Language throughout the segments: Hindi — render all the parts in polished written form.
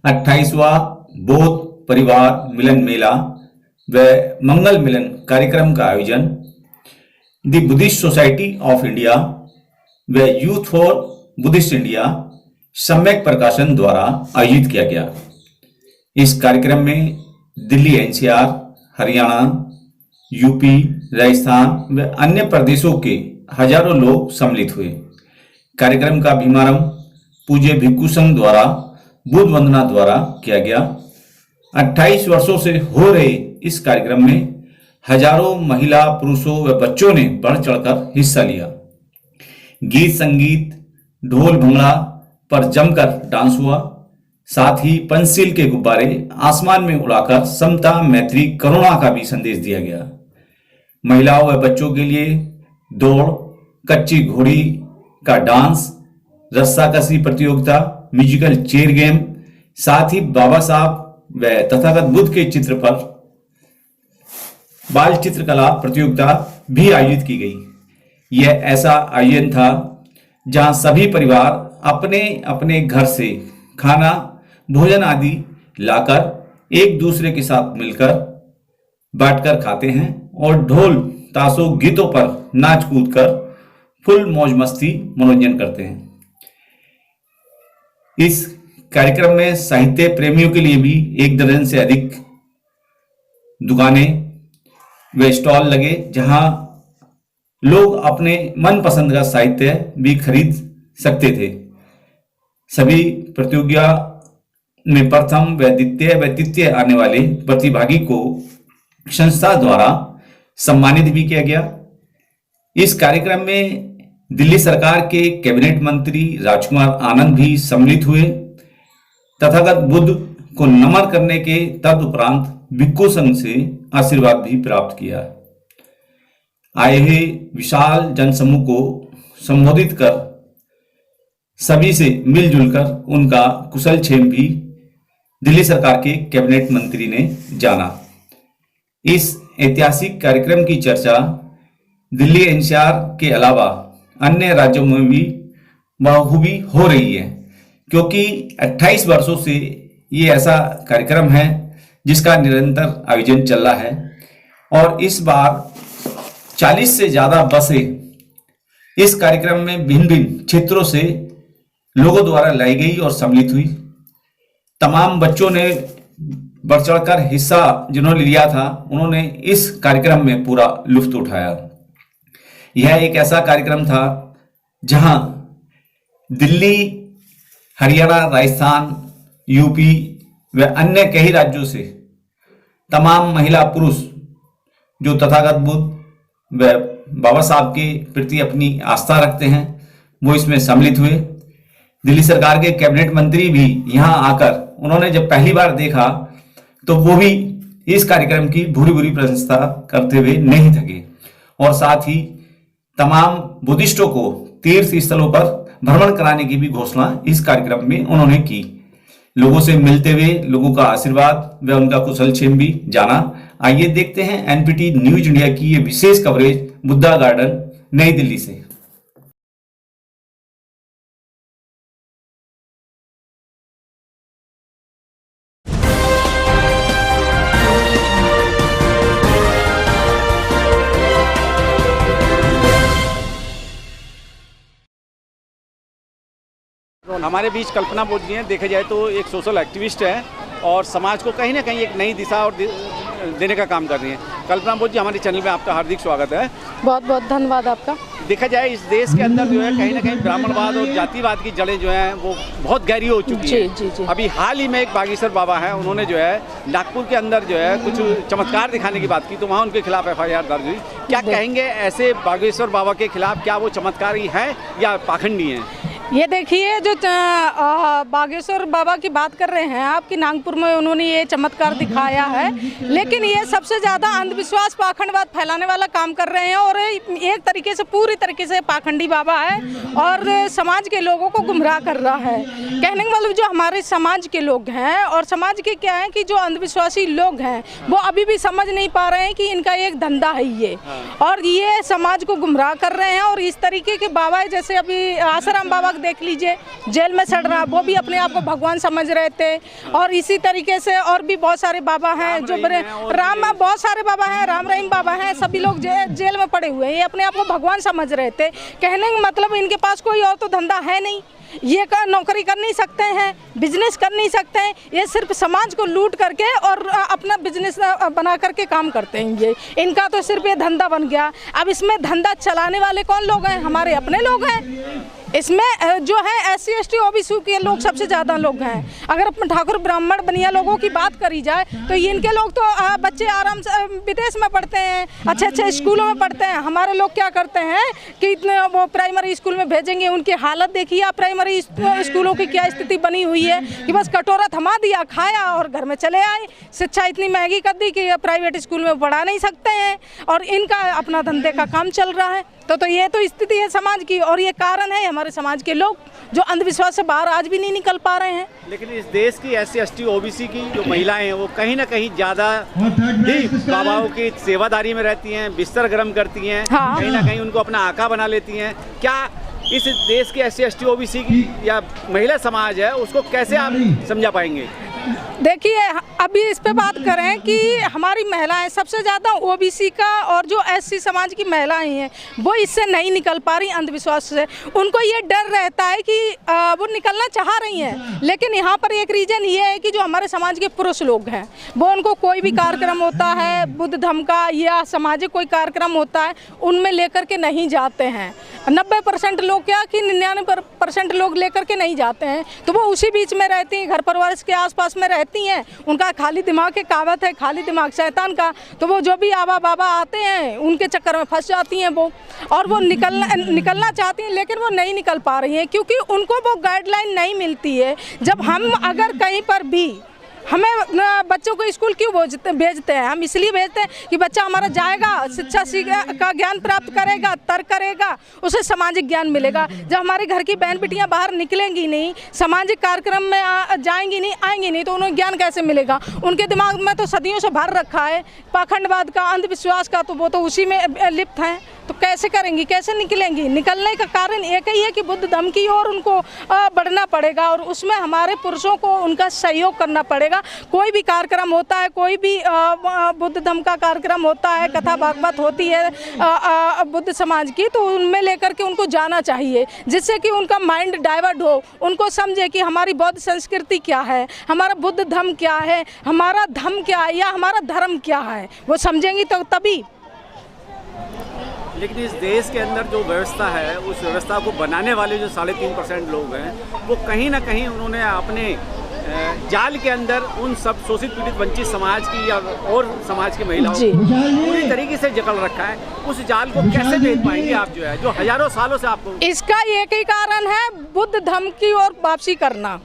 28वां बौद्ध परिवार मिलन मेला व मंगल मिलन कार्यक्रम का आयोजन the Buddhist society of India व यूथ फॉर बुद्धिस्ट इंडिया सम्यक प्रकाशन द्वारा आयोजित किया गया। इस कार्यक्रम में दिल्ली एनसीआर, हरियाणा, यूपी, राजस्थान व अन्य प्रदेशों के हजारों लोग सम्मिलित हुए। कार्यक्रम का शुभारंभ पूज्य भिक्षु संघ द्वारा बुद्ध वंदना द्वारा किया गया। 28 वर्षों से हो रहे इस कार्यक्रम में हजारों महिला, पुरुषों व बच्चों ने बढ़ चढ़कर हिस्सा लिया। गीत संगीत, ढोल भंगड़ा पर जमकर डांस हुआ। साथ ही पंचशील के गुब्बारे आसमान में उड़ाकर समता, मैत्री, करुणा का भी संदेश दिया गया। महिलाओं व बच्चों के लिए दौड़, कच्ची घोड़ी का डांस, रस्साकसी प्रतियोगिता, म्यूजिकल चेयर गेम, साथ ही बाबा साहब व तथागत बुद्ध के चित्र पर बाल चित्रकला प्रतियोगिता भी आयोजित की गई। यह ऐसा आयोजन था जहां सभी परिवार अपने अपने घर से खाना, भोजन आदि लाकर एक दूसरे के साथ मिलकर बांटकर खाते हैं और ढोल ताशों गीतों पर नाच कूद कर फुल मौज मस्ती मनोरंजन करते हैं। इस कार्यक्रम में साहित्य प्रेमियों के लिए भी 1 दर्जन से अधिक दुकानें व स्टॉल लगे, जहां लोग अपने मनपसंद का साहित्य भी खरीद सकते थे। सभी प्रतियोगिता में प्रथम व द्वितीय व तृतीय आने वाले प्रतिभागी को संस्था द्वारा सम्मानित भी किया गया। इस कार्यक्रम में दिल्ली सरकार के कैबिनेट मंत्री राजकुमार आनंद भी सम्मिलित हुए। तथागत बुद्ध को नमन करने के तदुपरांत भिक्षु संघ से आशीर्वाद भी प्राप्त किया। आए हुए विशाल जनसमूह को संबोधित कर सभी से मिलजुल कर उनका कुशल क्षेम भी दिल्ली सरकार के कैबिनेट मंत्री ने जाना। इस ऐतिहासिक कार्यक्रम की चर्चा दिल्ली एनसीआर के अलावा अन्य राज्यों में भी बखूबी हो रही है, क्योंकि 28 वर्षों से ये ऐसा कार्यक्रम है जिसका निरंतर आयोजन चल रहा है। और इस बार 40 से ज्यादा बसें इस कार्यक्रम में भिन्न भिन्न क्षेत्रों से लोगों द्वारा लाई गई और सम्मिलित हुई। तमाम बच्चों ने बढ़ चढ़कर हिस्सा जिन्होंने लिया था, उन्होंने इस कार्यक्रम में पूरा लुत्फ उठाया। यह एक ऐसा कार्यक्रम था जहां दिल्ली, हरियाणा, राजस्थान, यूपी व अन्य कई राज्यों से तमाम महिला, पुरुष जो तथागत बुद्ध व बाबा साहब के प्रति अपनी आस्था रखते हैं, वो इसमें सम्मिलित हुए। दिल्ली सरकार के कैबिनेट मंत्री भी यहां आकर उन्होंने जब पहली बार देखा तो वो भी इस कार्यक्रम की भूरी भूरी प्रशंसा करते हुए नहीं थके। और साथ ही तमाम बुद्धिस्टों को तीर्थ स्थलों पर भ्रमण कराने की भी घोषणा इस कार्यक्रम में उन्होंने की। लोगों से मिलते हुए लोगों का आशीर्वाद व उनका कुशल क्षेम भी जाना। आइए देखते हैं एनपीटी न्यूज इंडिया की ये विशेष कवरेज बुद्धा गार्डन, नई दिल्ली से। हमारे बीच कल्पना बोध जी हैं। देखे जाए तो एक सोशल एक्टिविस्ट है और समाज को कहीं ना कहीं एक नई दिशा और देने का काम कर रही हैं। कल्पना बोध जी, हमारे चैनल में आपका हार्दिक स्वागत है। बहुत बहुत धन्यवाद आपका। देखा जाए इस देश के अंदर जो है कहीं ना कहीं ब्राह्मणवाद और जातिवाद की जड़ें जो हैं वो बहुत गहरी हो चुकी है। जी जी। अभी हाल ही में एक बागेश्वर बाबा है, उन्होंने जो है नागपुर के अंदर जो है कुछ चमत्कार दिखाने की बात की, तो वहाँ उनके खिलाफ FIR दर्ज हुई। क्या कहेंगे ऐसे बागेश्वर बाबा के खिलाफ, क्या वो चमत्कारी हैं या पाखंडी हैं? ये देखिए, जो बागेश्वर बाबा की बात कर रहे हैं आप कि नागपुर में उन्होंने ये चमत्कार दिखाया है, लेकिन ये सबसे ज़्यादा अंधविश्वास, पाखंडवाद फैलाने वाला काम कर रहे हैं और एक तरीके से पूरी तरीके से पाखंडी बाबा है और समाज के लोगों को गुमराह कर रहा है। कहने का मतलब जो हमारे समाज के लोग हैं और समाज के क्या है कि जो अंधविश्वासी लोग हैं वो अभी भी समझ नहीं पा रहे हैं कि इनका एक धंधा है ये, और ये समाज को गुमराह कर रहे हैं। और इस तरीके के बाबा जैसे अभी आसाराम बाबा देख लीजिए, जेल में सड़ रहा, वो भी अपने आप को भगवान समझ रहे थे। और इसी तरीके से और भी बहुत सारे बाबा हैं जो बड़े बहुत सारे बाबा हैं, राम रहीम बाबा हैं, सभी लोग जेल में पड़े हुए हैं। ये अपने आप को भगवान समझ रहे थे। कहने का मतलब इनके पास कोई और तो धंधा है नहीं, ये नौकरी कर नहीं सकते हैं, बिजनेस कर नहीं सकते हैं, ये सिर्फ समाज को लूट करके और अपना बिजनेस बना करके काम करते हैं। ये इनका तो सिर्फ ये धंधा बन गया। अब इसमें धंधा चलाने वाले कौन लोग हैं? हमारे अपने लोग हैं। इसमें जो है SC ST OBC के लोग सबसे ज़्यादा लोग हैं। अगर अपन ठाकुर ब्राह्मण बनिया लोगों की बात करी जाए तो इनके लोग तो बच्चे आराम से विदेश में पढ़ते हैं, अच्छे अच्छे स्कूलों में पढ़ते हैं। हमारे लोग क्या करते हैं कि इतने वो प्राइमरी स्कूल में भेजेंगे, उनकी हालत देखिए आप, प्राइमरी स्कूलों की क्या स्थिति बनी हुई है कि बस कटोरा थमा दिया, खाया और घर में चले आए। शिक्षा इतनी महंगी कर दी कि प्राइवेट स्कूल में पढ़ा नहीं सकते हैं और इनका अपना धंधे का काम चल रहा है। तो ये तो स्थिति है समाज की, और ये कारण है हमारे समाज के लोग जो अंधविश्वास से बाहर आज भी नहीं निकल पा रहे हैं। लेकिन इस देश की SC ST OBC की जो महिलाएं हैं वो कहीं ना कहीं ज़्यादा ही बाबाओं की सेवादारी में रहती हैं, बिस्तर गर्म करती हैं, हाँ। कहीं ना कहीं उनको अपना आका बना लेती हैं। क्या इस देश के SC ST OBC की या महिला समाज है उसको कैसे आप समझा पाएंगे? देखिए, अभी इस पे बात करें कि हमारी महिलाएं सबसे ज़्यादा OBC का और जो SC समाज की महिलाएं हैं वो इससे नहीं निकल पा रही अंधविश्वास से। उनको ये डर रहता है कि वो निकलना चाह रही हैं, लेकिन यहाँ पर एक रीज़न ये है कि जो हमारे समाज के पुरुष लोग हैं वो उनको कोई भी कार्यक्रम होता है, बुद्ध धर्म का या सामाजिक कोई कार्यक्रम होता है, उनमें लेकर के नहीं जाते हैं। 90% लोग क्या कि 99% लोग लेकर के नहीं जाते हैं, तो वो उसी बीच में रहती हैं, घर परिवार के आसपास में रहती हैं। उनका खाली दिमाग की कहावत है, खाली दिमाग शैतान का। तो वो जो भी आवा बाबा आते हैं उनके चक्कर में फंस जाती हैं वो, और वो निकलना चाहती हैं लेकिन वो नहीं निकल पा रही हैं क्योंकि उनको वो गाइडलाइन नहीं मिलती है। जब हम अगर कहीं पर भी हमें बच्चों को स्कूल क्यों भेजते हैं? हम इसलिए भेजते हैं कि बच्चा हमारा जाएगा, शिक्षा का ज्ञान प्राप्त करेगा, तर्क करेगा, उसे सामाजिक ज्ञान मिलेगा। जब हमारे घर की बहन बेटियां बाहर निकलेंगी नहीं, सामाजिक कार्यक्रम में जाएंगी नहीं, आएंगी नहीं, तो उन्हें ज्ञान कैसे मिलेगा? उनके दिमाग में तो सदियों से भर रखा है पाखंडवाद का, अंधविश्वास का, तो वो तो उसी में लिप्त हैं। तो कैसे करेंगी, कैसे निकलेंगी? निकलने का कारण एक ही है कि बुद्ध धर्म की ओर उनको बढ़ना पड़ेगा, और उसमें हमारे पुरुषों को उनका सहयोग करना पड़ेगा। कोई भी कार्यक्रम होता है, कोई भी बुद्ध धर्म का कार्यक्रम होता है, कथा भागवत होती है बुद्ध समाज की, तो उनमें लेकर के उनको जाना चाहिए, जिससे कि उनका माइंड डाइवर्ट हो, उनको समझे कि हमारी बौद्ध संस्कृति क्या है, हमारा बुद्ध धर्म क्या है, हमारा धर्म क्या है या हमारा धर्म क्या है। वो समझेंगी तो तभी। लेकिन इस देश के अंदर जो व्यवस्था है, उस व्यवस्था को बनाने वाले जो 3.5% लोग हैं वो कहीं ना कहीं उन्होंने अपने जाल के अंदर उन सब शोषित पीड़ित वंचित समाज की या और समाज की महिलाओं को पूरी तरीके से जकड़ रखा है। उस जाल को कैसे भेद पाएंगे आप, जो है जो हजारों सालों से आपको? इसका एक ही कारण है, बुद्ध धर्म की ओर वापसी करना।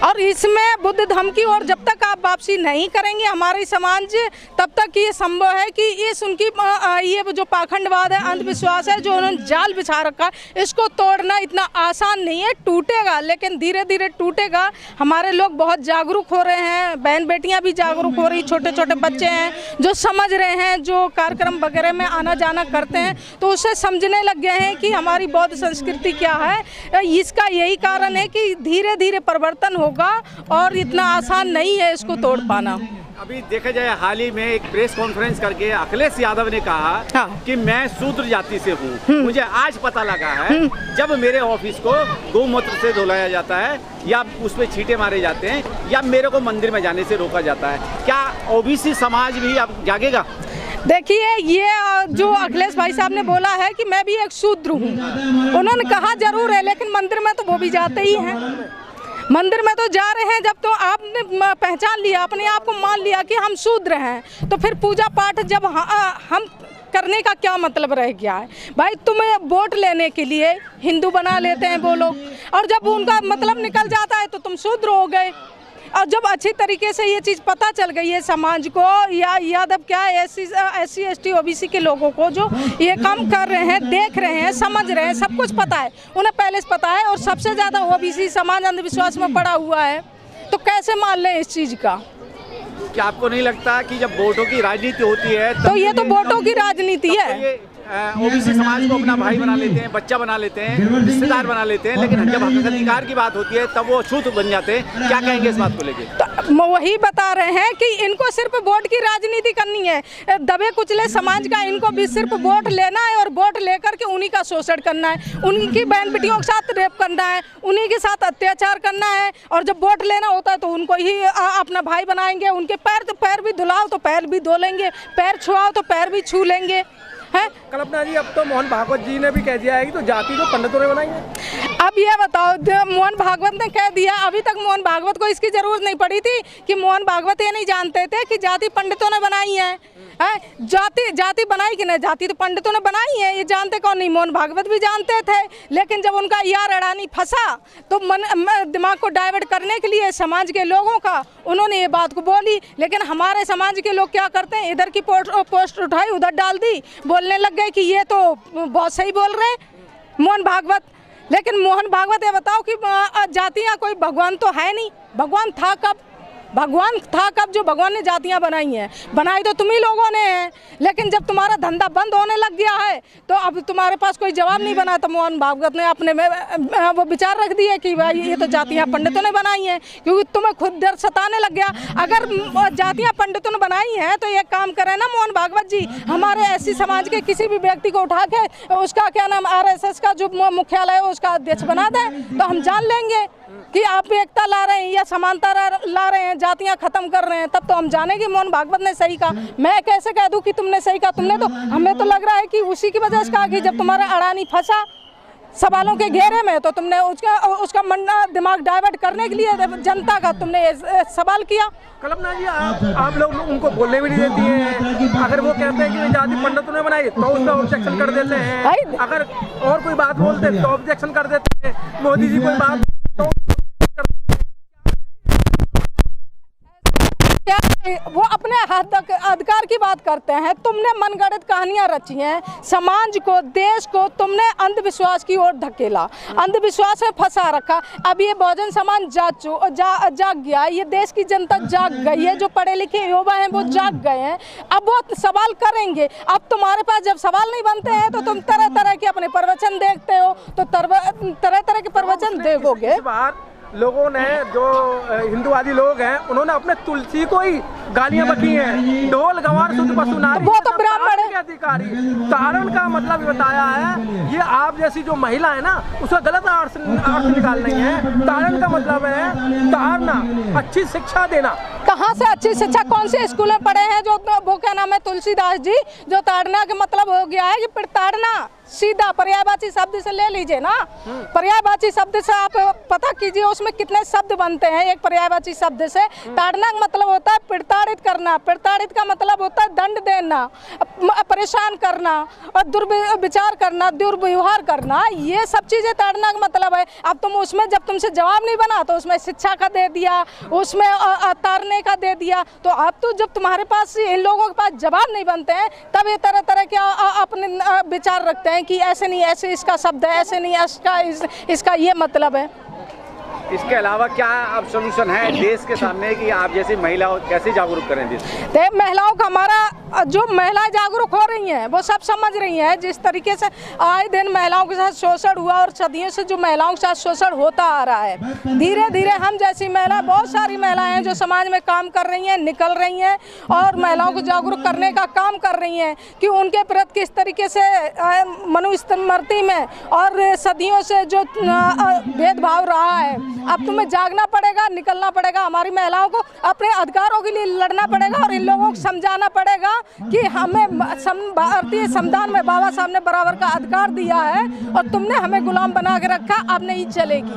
और इसमें बुद्ध धर्म की ओर जब तक आप वापसी नहीं करेंगे हमारी समाज, तब तक ये संभव है कि इस उनकी ये जो पाखंडवाद है, अंधविश्वास है, जो उन्होंने जाल बिछा रखा है, इसको तोड़ना इतना आसान नहीं है। टूटेगा, लेकिन धीरे धीरे टूटेगा। हमारे लोग बहुत जागरूक हो रहे हैं, बहन बेटियां भी जागरूक हो रही, छोटे छोटे बच्चे हैं जो समझ रहे हैं, जो कार्यक्रम वगैरह में आना जाना करते हैं, तो उससे समझने लग गए हैं कि हमारी बौद्ध संस्कृति क्या है। इसका यही कारण है कि धीरे धीरे परिवर्तन होगा और इतना आसान नहीं है इसको तोड़ पाना। अभी देखा जाए, हाल ही में एक प्रेस कॉन्फ्रेंस करके अखिलेश यादव ने कहा कि मैं शूद्र जाति से हूँ। मुझे आज पता लगा है जब मेरे ऑफिस को गौमूत्र से धुलाया जाता है या उस पर छींटे मारे जाते हैं या मेरे को मंदिर में जाने से रोका जाता है। क्या OBC समाज भी अब जागेगा? देखिए, ये जो अखिलेश भाई साहब ने बोला है कि मैं भी एक शूद्र हूँ, उन्होंने कहा जरूर है, लेकिन मंदिर में तो वो भी जाते ही हैं। मंदिर में तो जा रहे हैं। जब तो आपने पहचान लिया, अपने आप को मान लिया कि हम शूद्र हैं, तो फिर पूजा पाठ जब हम करने का क्या मतलब रह गया है? भाई, तुम्हें वोट लेने के लिए हिंदू बना लेते हैं वो लोग, और जब उनका मतलब निकल जाता है तो तुम शूद्र हो गए। और जब अच्छी तरीके से ये चीज़ पता चल गई है समाज को, या यादव क्या SC ST OBC के लोगों को जो ये काम कर रहे हैं, देख रहे हैं, समझ रहे हैं, सब कुछ पता है, उन्हें पहले से पता है। और सबसे ज़्यादा OBC समाज अंधविश्वास में पड़ा हुआ है, तो कैसे मान लें इस चीज़ का? क्या आपको नहीं लगता कि जब वोटों की राजनीति होती है तो ये तो वोटों की राजनीति है? ओबीसी समाज को अपना भाई बना लेते हैं, बच्चा बना लेते हैं, रिश्तेदार बना लेते हैं, लेकिन जब हक अधिकार की बात होती है तब वो छूत बन जाते हैं। क्या कहेंगे इस बात को लेके? तो वही बता रहे हैं कि इनको सिर्फ वोट की राजनीति करनी है, दबे कुचले समाज का इनको भी सिर्फ वोट लेना है और वोट लेकर के उन्हीं का शोषण करना है, उनकी बहन बेटियों के साथ रेप करना है, उन्हीं के साथ अत्याचार करना है। और जब वोट लेना होता है तो उनको ही अपना भाई बनाएंगे, उनके पैर भी धुलाओ तो पैर भी धो लेंगे, पैर छुआओ तो पैर भी छू लेंगे है। कल्पना जी, अब तो मोहन भागवत जी ने भी कह दिया है कि तो जाति जो पंडितों ने बनाई है। अब ये बताओ, मोहन भागवत ने कह दिया, अभी तक मोहन भागवत को इसकी जरूरत नहीं पड़ी थी कि मोहन भागवत ये नहीं जानते थे कि जाति पंडितों ने बनाई है। जाति बनाई कि नहीं, जाति तो पंडितों ने बनाई है, ये जानते कौन नहीं, मोहन भागवत भी जानते थे। लेकिन जब उनका यार अडानी फंसा तो दिमाग को डाइवर्ट करने के लिए समाज के लोगों का उन्होंने ये बात को बोली। लेकिन हमारे समाज के लोग क्या करते हैं, इधर की पोस्ट उठाई उधर डाल दी, बोलने लग गए कि ये तो बहुत सही बोल रहे हैं मोहन भागवत। लेकिन मोहन भागवत ये बताओ कि जातियाँ कोई भगवान तो है नहीं, भगवान था कब? भगवान था कब जो भगवान ने जातियां बनाई हैं? बनाई तो तुम ही लोगों ने हैं। लेकिन जब तुम्हारा धंधा बंद होने लग गया है तो अब तुम्हारे पास कोई जवाब नहीं बना, तो मोहन भागवत ने अपने में वो विचार रख दिए कि भाई ये तो जातियां पंडितों ने बनाई हैं, क्योंकि तुम्हें खुद डर सताने लग गया। अगर जातियां पंडितों ने बनाई हैं तो एक काम करें ना मोहन भागवत जी, हमारे ऐसी समाज के किसी भी व्यक्ति को उठा के उसका क्या नाम RSS का जो मुख्यालय है उसका अध्यक्ष बना दें, तो हम जान लेंगे कि आप एकता ला रहे हैं या समानता ला रहे हैं, जातियां खत्म कर रहे हैं। तब तो हम जानेंगे मोहन भागवत ने सही कहा। मैं कैसे कह दूं कि तुमने सही कहा? तुमने तो, हमें तो लग रहा है कि उसी की वजह से कहा कि जब तुम्हारा अडानी फंसा सवालों के घेरे में तो तुमने उसका दिमाग डाइवर्ट करने के लिए जनता का तुमने सवाल किया। कल्पना जी, आप लोग उनको बोलने भी नहीं देती हैं। अगर वो कहते हैं कि जाति पंडितों ने बनाई तो उसमें ऑब्जेक्शन कर देते हैं, अगर और कोई बात बोलते हैं तो ऑब्जेक्शन कर देते हैं। मोदी जी कोई बात वो अपने अधिकार की बात करते हैं। तुमने मनगढ़ंत कहानियां रची हैं, समाज को, देश को तुमने अंधविश्वास की ओर धकेला, अंधविश्वास में फंसा रखा। अब ये बहुजन समाज जाग गया, ये देश की जनता जाग गई है, जो पढ़े लिखे युवा हैं वो जाग गए हैं। अब वो सवाल करेंगे। अब तुम्हारे पास जब सवाल नहीं बनते हैं तो तुम तरह तरह के अपने प्रवचन देखते हो, तो तरह तरह के प्रवचन देखोगे। लोगों ने, जो हिंदुवादी लोग हैं, उन्होंने अपने तुलसी को ही गालियां बकी हैं। ढोल गंवार शुद्ध पशु नारी, वो तो ब्राह्मण है। अधिकारी तारण का मतलब बताया है। ये आप जैसी जो महिला है ना, उसका गलत अर्थ निकाल नहीं है। तारण का मतलब है तारना, अच्छी शिक्षा देना। कहाँ से अच्छी शिक्षा? कौन से स्कूल में पढ़े हैं? जो वो क्या नाम है, तुलसीदास जी, जो ताड़ना के मतलब हो गया है कि ताड़ना सीधा पर्यायवाची शब्द से ले लीजिए ना। पर्यायवाची शब्द से आप पता कीजिए उसमें कितने शब्द बनते हैं। एक पर्यायवाची शब्द से ताड़ना का मतलब होता है प्रताड़ित करना, प्रताड़ित का मतलब होता है दंड देना, परेशान करना और दुर्विचार करना, दुर्व्यवहार करना, ये सब चीजें ताड़ना का मतलब है। अब तुम उसमें जब तुमसे जवाब नहीं बना तो उसमें शिक्षा का दे दिया, उसमें ताड़ने का दे दिया। तो अब तो जब तुम्हारे पास इन लोगों के पास जवाब नहीं बनते हैं तब ये तरह तरह के अपने विचार रखते हैं कि ऐसे नहीं, ऐसे इसका शब्द है, ऐसे नहीं इसका ये मतलब है। इसके अलावा क्या अब सोल्यूशन है देश के सामने कि आप जैसी महिलाओं कैसे जागरूक करें देश? महिलाओं का, हमारा जो महिलाएं जागरूक हो रही हैं वो सब समझ रही हैं। जिस तरीके से आए दिन महिलाओं के साथ शोषण हुआ और सदियों से जो महिलाओं के साथ शोषण होता आ रहा है, धीरे धीरे हम जैसी महिला, बहुत सारी महिलाएं हैं जो समाज में काम कर रही हैं, निकल रही हैं और महिलाओं को जागरूक करने का काम कर रही हैं कि उनके प्रति किस तरीके से मनुस्मृति में और सदियों से जो भेदभाव रहा है। अब तुम्हें जागना पड़ेगा, निकलना पड़ेगा, हमारी महिलाओं को अपने अधिकारों के लिए लड़ना पड़ेगा और इन लोगों को समझाना पड़ेगा कि हमें भारतीय संविधान में बाबा साहब ने बराबर का अधिकार दिया है और तुमने हमें गुलाम बना के रखा, अब नहीं चलेगी।